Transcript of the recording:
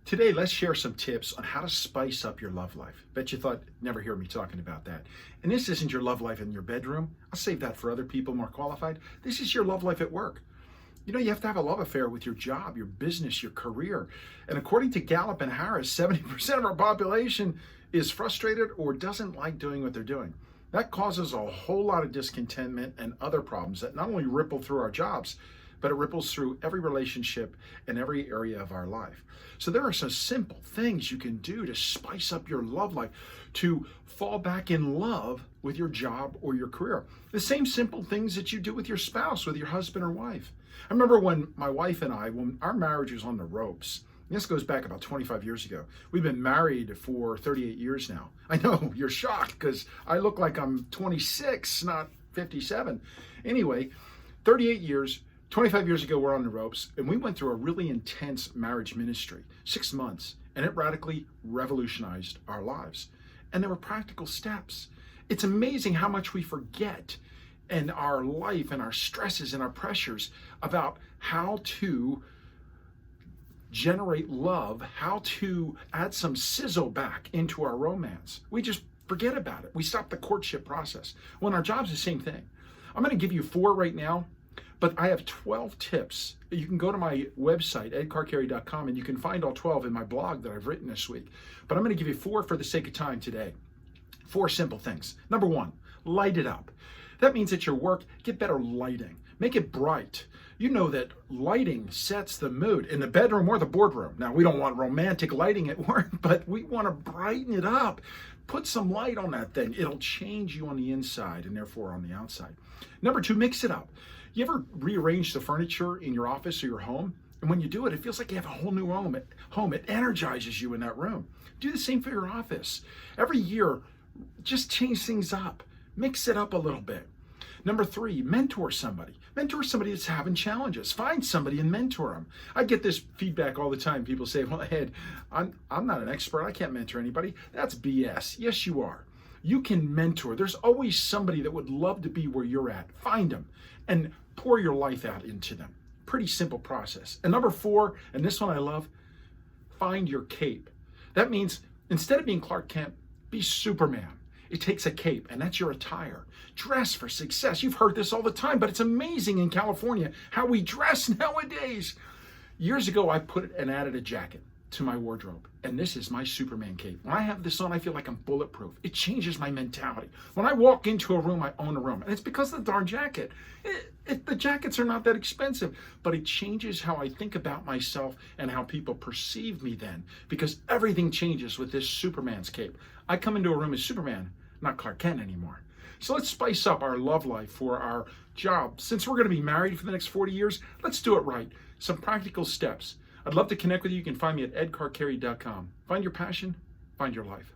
Today, let's share some tips on how to spice up your love life. Bet you thought never hear me talking about that. And this isn't your love life in your bedroom. I'll save that for other people more qualified. This is your love life at work. You know, you have to have a love affair with your job, your business, your career. And according to Gallup and Harris, 70% of our population is frustrated or doesn't like doing what they're doing. That causes a whole lot of discontentment and other problems that not only ripple through our jobs, but it ripples through every relationship and every area of our life. So there are some simple things you can do to spice up your love life, to fall back in love with your job or your career. The same simple things that you do with your spouse, with your husband or wife. I remember when my wife and I, when our marriage was on the ropes, this goes back about 25 years ago. We've been married for 38 years now. I know you're shocked because I look like I'm 26, not 57. Anyway, 38 years, 25 years ago, we're on the ropes, and we went through a really intense marriage ministry, 6 months, and it radically revolutionized our lives. And there were practical steps. It's amazing how much we forget in our life and our stresses and our pressures about how to generate love, how to add some sizzle back into our romance. We just forget about it. We stop the courtship process. Well, in our jobs, the same thing. I'm going to give you 4 right now. But I have 12 tips. You can go to my website, edcarcarey.com, and you can find all 12 in my blog that I've written this week. But I'm going to give you 4 for the sake of time today. 4 simple things. Number 1, light it up. That means at your work, get better lighting. Make it bright. You know that lighting sets the mood in the bedroom or the boardroom. Now, we don't want romantic lighting at work, but we want to brighten it up. Put some light on that thing. It'll change you on the inside and therefore on the outside. Number 2, mix it up. You ever rearrange the furniture in your office or your home? And when you do it, it feels like you have a whole new home. It energizes you in that room. Do the same for your office. Every year, just change things up. Mix it up a little bit. Number 3, mentor somebody. Mentor somebody that's having challenges. Find somebody and mentor them. I get this feedback all the time. People say, well, Ed, I'm not an expert. I can't mentor anybody. That's BS. Yes, you are. You can mentor. There's always somebody that would love to be where you're at. Find them and pour your life out into them. Pretty simple process. And number 4, and this one I love, find your cape. That means instead of being Clark Kent, be Superman. It takes a cape, and that's your attire. Dress for success. You've heard this all the time, but it's amazing in California how we dress nowadays. Years ago, I put and added a jacket to my wardrobe, and this is my Superman cape. When I have this on, I feel like I'm bulletproof. It changes my mentality. When I walk into a room, I own a room, and it's because of the darn jacket. The jackets are not that expensive, but it changes how I think about myself and how people perceive me then, because everything changes with this Superman's cape. I come into a room as Superman, not Clark Kent anymore. So let's spice up our love life for our job. Since we're going to be married for the next 40 years, let's do it right. Some practical steps. I'd love to connect with you. You can find me at edcarcarey.com. Find your passion, find your life.